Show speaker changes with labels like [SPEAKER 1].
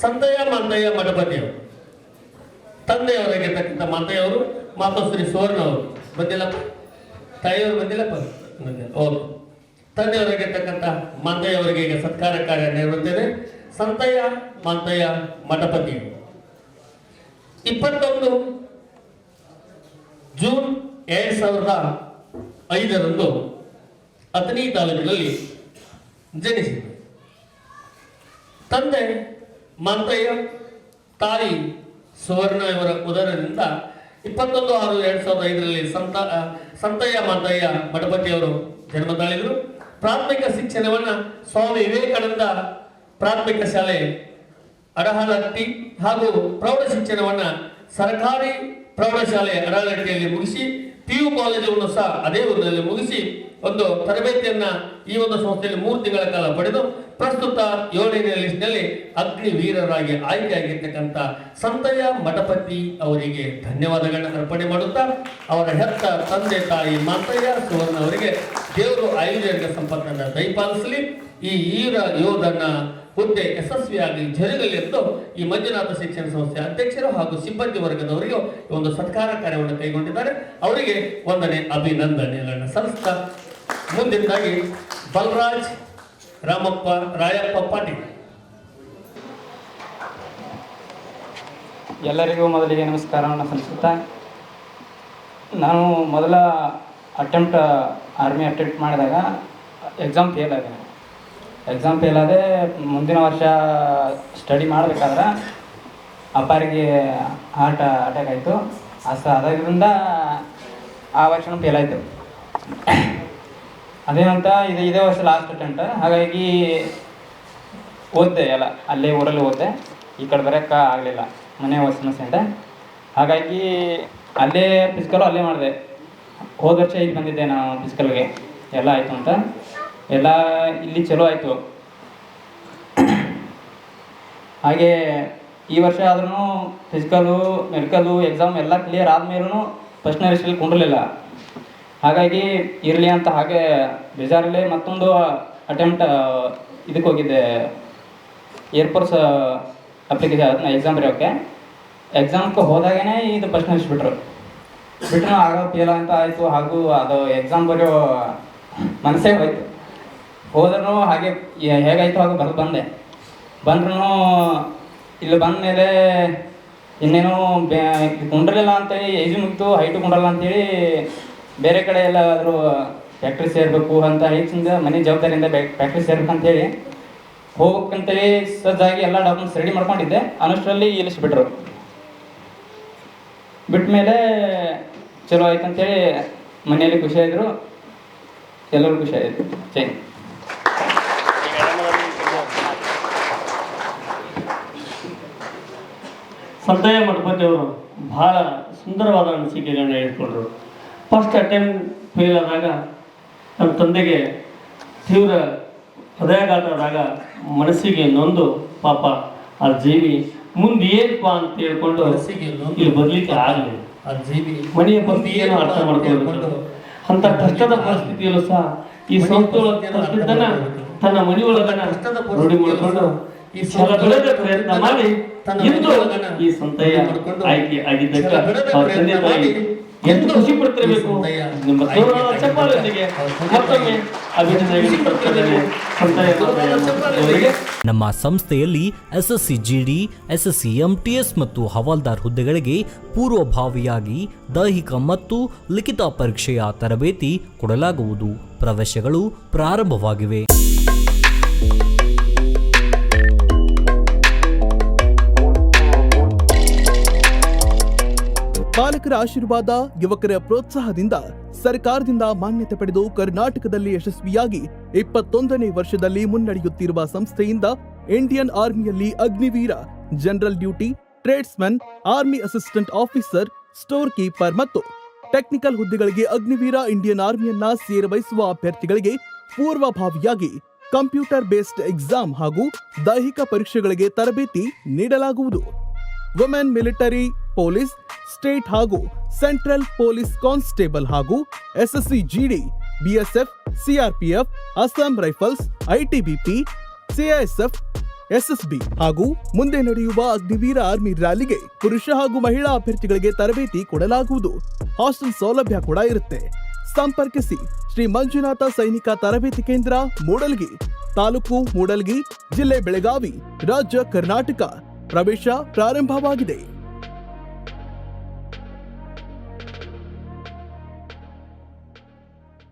[SPEAKER 1] ಸಂತಯ್ಯ ಮಾಂತಯ್ಯ ಮಠಪತಿಯವರು, ತಂದೆಯವರಾಗಿರ್ತಕ್ಕಂಥ ಮಾಂತಯ್ಯವರು ಮಾತೋಶ್ರೀ ಸುವರ್ಣ ಅವರು ಬಂದಿಲ್ಲಪ್ಪ, ತಾಯಿಯವರು ಬಂದಿಲ್ಲಪ್ಪ, ಓಕೆ. ತಂದೆಯವರಾಗಿರ್ತಕ್ಕಂಥ ಮಾಂತಯ್ಯವರಿಗೆ ಈಗ ಸತ್ಕಾರ ಕಾರ್ಯ ನೆರವೇರುತ್ತದೆ. ಸಂತಯ್ಯ ಮಾಂತಯ್ಯ ಮಠಪತಿ 21 ಜೂನ್ 2005 ಅಥಣಿ ತಾಲೂಕಿನಲ್ಲಿ ಜನಿಸಿದರು. ತಂದೆ ಮಾಂತಯ್ಯ, ತಾಯಿ ಸುವರ್ಣ ಇವರ ಉದರದಿಂದ 21/6/2005 ಸಂತಯ್ಯ ಮಾಂತಯ್ಯ ಮಠಪತಿಯವರು ಜನ್ಮ ತಾಳಿದರು. ಪ್ರಾಥಮಿಕ ಶಿಕ್ಷಣವನ್ನು ಸ್ವಾಮಿ ವಿವೇಕಾನಂದ ಪ್ರಾಥಮಿಕ ಶಾಲೆ ಅಡಹಲಟ್ಟಿ ಹಾಗೂ ಪ್ರೌಢ ಶಿಕ್ಷಣವನ್ನು ಸರ್ಕಾರಿ ಪ್ರೌಢಶಾಲೆ ಅಡಹಲಟ್ಟಿಯಲ್ಲಿ ಮುಗಿಸಿ PU ಕಾಲೇಜನ್ನು ಸಹ ಅದೇ ಊರಿನಲ್ಲಿ ಮುಗಿಸಿ ಒಂದು ತರಬೇತಿಯನ್ನ ಈ ಒಂದು ಸಂಸ್ಥೆಯಲ್ಲಿ 3 ತಿಂಗಳ ಕಾಲ ಪಡೆದು ಪ್ರಸ್ತುತ 7ನೇ ಲಿಸ್ಟ್ನಲ್ಲಿ ಅಗ್ನಿವೀರರಾಗಿ ಆಯ್ಕೆಯಾಗಿರ್ತಕ್ಕಂಥ ಸಂತಯ್ಯ ಮಠಪತಿ ಅವರಿಗೆ ಧನ್ಯವಾದಗಳನ್ನ ಅರ್ಪಣೆ ಮಾಡುತ್ತಾ, ಅವರ ಹೆತ್ತ ತಂದೆ ತಾಯಿ ಮಾಂತಯ್ಯ ಸುವರ್ಣ ಅವರಿಗೆ ದೇವರು ಆಯುರ್ವೇದ ಸಂಪತ್ತನ್ನ ದಯಪಾಲಿಸಲಿ, ಈ ವೀರ ಯೋಧನ ಹುದ್ದೆ ಯಶಸ್ವಿಯಾಗಿ ಜರುಗಲಿ ಎಂದು ಈ ಮಂಜುನಾಥ ಶಿಕ್ಷಣ ಸಂಸ್ಥೆ ಅಧ್ಯಕ್ಷರು ಹಾಗೂ ಸಿಬ್ಬಂದಿ ವರ್ಗದವರಿಗೆ ಒಂದು ಸತ್ಕಾರ ಕಾರ್ಯವನ್ನು ಕೈಗೊಂಡಿದ್ದಾರೆ. ಅವರಿಗೆ ವಂದನೆ ಅಭಿನಂದನೆಗಳನ್ನು ಸಲ್ಲಿಸ್ತಾ ಮುಂದಿನದಾಗಿ ಬಲರಾಜ್ ರಾಮಪ್ಪ ರಾಯಪ್ಪ ಪಾಟೀಲ್.
[SPEAKER 2] ಎಲ್ಲರಿಗೂ ಮೊದಲಿಗೆ ನಮಸ್ಕಾರವನ್ನು ಸಲ್ಲಿಸುತ್ತಾ, ನಾನು ಮೊದಲ ಆರ್ಮಿ ಅಟೆಂಪ್ಟ್ ಮಾಡಿದಾಗ ಎಕ್ಸಾಮ್ ಫೇಲ್ ಆದೆ. ಮುಂದಿನ ವರ್ಷ ಸ್ಟಡಿ ಮಾಡಬೇಕಾದ್ರೆ ಅಪ್ಪಾರಿಗೆ ಹಾರ್ಟ್ ಅಟ್ಯಾಕ್ ಆಯಿತು. ಅದರಿಂದ ಆ ವರ್ಷನೂ ಫೇಲ್ ಆಯಿತು. ಅದೇನಂತ ಇದೇ ವರ್ಷ ಲಾಸ್ಟ್ ಅಟೆಂಪ್ಟ್. ಹಾಗಾಗಿ ಓದಿದೆ, ಎಲ್ಲ ಅಲ್ಲೇ ಊರಲ್ಲಿ ಓದಿದೆ. ಈ ಕಡೆ ಬರೋಕ್ಕೆ ಆಗಲಿಲ್ಲ, ಮನೆ ಸಮಸ್ಯೆ ಅಂತ. ಹಾಗಾಗಿ ಅಲ್ಲೇ ಫಿಸಿಕಲು ಅಲ್ಲೇ ಮಾಡಿದೆ. ಹೋದ ವರ್ಷ ಇಲ್ಲಿ ಬಂದಿದ್ದೆ ನಾನು ಫಿಸಿಕಲ್ಗೆ, ಎಲ್ಲ ಆಯಿತು ಅಂತ. ಎಲ್ಲ ಇಲ್ಲಿ ಚಲೋ ಆಯಿತು. ಹಾಗೆ ಈ ವರ್ಷ ಆದ್ರೂ ಫಿಸಿಕಲು ಮೆಡಿಕಲು ಎಕ್ಸಾಮ್ ಎಲ್ಲ ಕ್ಲಿಯರ್ ಆದಮೇಲೂ ಫಸ್ಟ್ನೇ ಲಿಸ್ಟಲ್ಲಿ ಕುಂಡಲಿಲ್ಲ. ಹಾಗಾಗಿ ಇರಲಿ ಅಂತ ಹಾಗೆ ಬೇಜಾರಲ್ಲೇ ಮತ್ತೊಂದು ಅಟೆಂಪ್ಟ್ ಇದಕ್ಕೆ ಹೋಗಿದ್ದೆ, ಏರ್ಫೋರ್ಸ್ ಅಪ್ಲಿಕೇಶನ್ ಎಕ್ಸಾಮ್ ಬರೆಯೋಕ್ಕೆ. ಎಕ್ಸಾಮ್ಗೆ ಹೋದಾಗೇ ಇದು ಫಸ್ಟ್ನೇ ಲಿಸ್ಟ್ ಬಿಟ್ಟರು ಆಗ ಫೇಲ್ ಅಂತ ಆಯಿತು. ಹಾಗೂ ಅದು ಎಕ್ಸಾಮ್ ಬರೆಯೋ ಮನಸ್ಸೇ ಹೋಯ್ತು. ಹೋದ್ರೂ ಹಾಗೆ ಹೇಗಾಯಿತು ಹಾಗೆ ಬಂದ್ರೂ ಇಲ್ಲಿ ಬಂದ ಮೇಲೆ ಇನ್ನೇನು ಕುಂಡ್ರಲಿಲ್ಲ ಅಂತೇಳಿ, ಏಜು ಮುಗಿತು, ಹೈಟು ಕುಂಡ್ರಲ್ಲ ಅಂತೇಳಿ ಬೇರೆ ಕಡೆ ಎಲ್ಲಾದರೂ ಫ್ಯಾಕ್ಟ್ರಿ ಸೇರಬೇಕು ಅಂತ ಹೆಚ್ಚಿಂದ ಮನೆ ಜವಾಬ್ದಾರಿಯಿಂದ ಫ್ಯಾಕ್ಟ್ರಿ ಸೇರ್ಬೇಕಂತೇಳಿ ಹೋಗ್ಬೇಕಂತೇಳಿ ಸಜ್ಜಾಗಿ ಎಲ್ಲ ಡಾಕ್ಯುಮೆಂಟ್ಸ್ ರೆಡಿ ಮಾಡ್ಕೊಂಡಿದ್ದೆ. ಅನಷ್ಟರಲ್ಲಿ ಇಳಿಸ್ಬಿಟ್ರು. ಬಿಟ್ಮೇಲೆ ಚಲೋ ಆಯ್ತು ಅಂತೇಳಿ ಮನೆಯಲ್ಲಿ ಖುಷಿಯಾದರು, ಎಲ್ಲರೂ ಖುಷಿಯಾಯಿತು. ಜೈ
[SPEAKER 3] ಸಂತಯ್ಯ ಮಠಪತಿಯವರು ಬಹಳ ಸುಂದರವಾದ ಅನಿಸಿಕೆಗಳನ್ನ ಇಟ್ಕೊಂಡ್ರು. ಫಸ್ಟ್ ಅಟೆಂಪ್ಟ್ ಫೇಲ್ ಆದಾಗ ನಮ್ಮ ತಂದೆಗೆ ತೀವ್ರ ಹೃದಯಾಘಾತ ಆದಾಗ ಮನಸ್ಸಿಗೆ ನೊಂದು ಪಾಪ ಆ ಜೀವಿ ಮುಂದೆ ಏನಪ್ಪ ಅಂತ ಹೇಳ್ಕೊಂಡು ಇಲ್ಲಿ ಬರ್ಲಿಕ್ಕೆ ಆಗಲಿ, ಆ ಜೀವಿ ಮನೆಯ ಪರಿಸ್ಥಿತಿ ಏನೋ ಅರ್ಥ ಮಾಡ್ಕೊಂಡು ಅಂತ ಕಷ್ಟದ ಪರಿಸ್ಥಿತಿಯಲ್ಲೂ ಸಹ ಈ ಸಂಸ್ಥೆ ತನ್ನ ಮನೆಯೊಳಗನ ರೂಢಿ ಮಾಡಿಕೊಂಡು ಈ ಬೆಳೆದ ಪ್ರಯತ್ನ ಮಾಡಿ ಇಂದು ಈ ಸಂತಯ್ಯ ಆಯ್ಕೆ ಆಗಿದ್ದಕ್ಕೆ ಅವ್ರ ತಂದೆ ತಾಯಿ ಎಷ್ಟು ಖುಷಿ ಪಡ್ತಿರಬೇಕು. ನಿಮ್ಮ ಚಪ್ಪಾಳೆಯೊಂದಿಗೆ ಮತ್ತೊಮ್ಮೆ ಅಭಿನಂದನೆ ಪಡ್ತಿದ್ದೇನೆ ಸಂತಯ್ಯ.
[SPEAKER 4] ನಮ್ಮ ಸಂಸ್ಥೆಯಲ್ಲಿ SSC GD, SSC MTS ಮತ್ತು ಹವಾಲ್ದಾರ್ ಹುದ್ದೆಗಳಿಗೆ ಪೂರ್ವಭಾವಿಯಾಗಿ ದೈಹಿಕ ಮತ್ತು ಲಿಖಿತ ಪರೀಕ್ಷೆಯ ತರಬೇತಿ ಕೊಡಲಾಗುವುದು. ಪ್ರವೇಶಗಳು ಪ್ರಾರಂಭವಾಗಿವೆ.
[SPEAKER 5] ಪಾಲಕರ ಆಶೀರ್ವಾದ, ಯುವಕರ ಪ್ರೋತ್ಸಾಹದಿಂದ ಸರ್ಕಾರದಿಂದ ಮಾನ್ಯತೆ ಪಡೆದು ಕರ್ನಾಟಕದಲ್ಲಿ ಯಶಸ್ವಿಯಾಗಿ 21ನೇ ವರ್ಷದಲ್ಲಿ ಮುನ್ನಡೆಯುತ್ತಿರುವ ಸಂಸ್ಥೆಯಿಂದ ಇಂಡಿಯನ್ ಆರ್ಮಿಯಲ್ಲಿ Agniveer, general duty, tradesman, army assistant officer, store keeper ಮತ್ತು ಟೆಕ್ನಿಕಲ್ ಹುದ್ದೆಗಳಿಗೆ ಅಗ್ನಿವೀರ ಇಂಡಿಯನ್ ಆರ್ಮಿಯನ್ನ ಸೇರಬಯಸುವ ಅಭ್ಯರ್ಥಿಗಳಿಗೆ ಪೂರ್ವಭಾವಿಯಾಗಿ ಕಂಪ್ಯೂಟರ್ ಬೇಸ್ಡ್ ಎಕ್ಸಾಮ್ ಹಾಗೂ ದೈಹಿಕ ಪರೀಕ್ಷೆಗಳಿಗೆ ತರಬೇತಿ ನೀಡಲಾಗುವುದು. ವುಮೆನ್ ಮಿಲಿಟರಿ, ಪೊಲೀಸ್, ಸ್ಟೇಟ್ ಹಾಗೂ ಸೆಂಟ್ರಲ್ ಪೊಲೀಸ್ ಕಾನ್ಸ್ಟೇಬಲ್ ಹಾಗೂ SSC GD, BSF, CRPF, Assam rifles, ITBP, CISF, SSB ಹಾಗೂ ಮುಂದೆ ನಡೆಯುವ ಅಗ್ನಿವೀರ ಆರ್ಮಿ ರ್ಯಾಲಿಗೆ ಪುರುಷ ಹಾಗೂ ಮಹಿಳಾ ಅಭ್ಯರ್ಥಿಗಳಿಗೆ ತರಬೇತಿ ಕೊಡಲಾಗುವುದು. ಹಾಸ್ಟೆಲ್ ಸೌಲಭ್ಯ ಕೂಡ ಇರುತ್ತೆ. ಸಂಪರ್ಕಿಸಿ ಶ್ರೀ ಮಂಜುನಾಥ ಸೈನಿಕ ತರಬೇತಿ ಕೇಂದ್ರ, ಮೂಡಲ್ಗಿ, ತಾಲೂಕು ಮೂಡಲ್ಗಿ, ಜಿಲ್ಲೆ ಬೆಳಗಾವಿ, ರಾಜ್ಯ ಕರ್ನಾಟಕ. ಪ್ರವೇಶ ಪ್ರಾರಂಭವಾಗಿದೆ.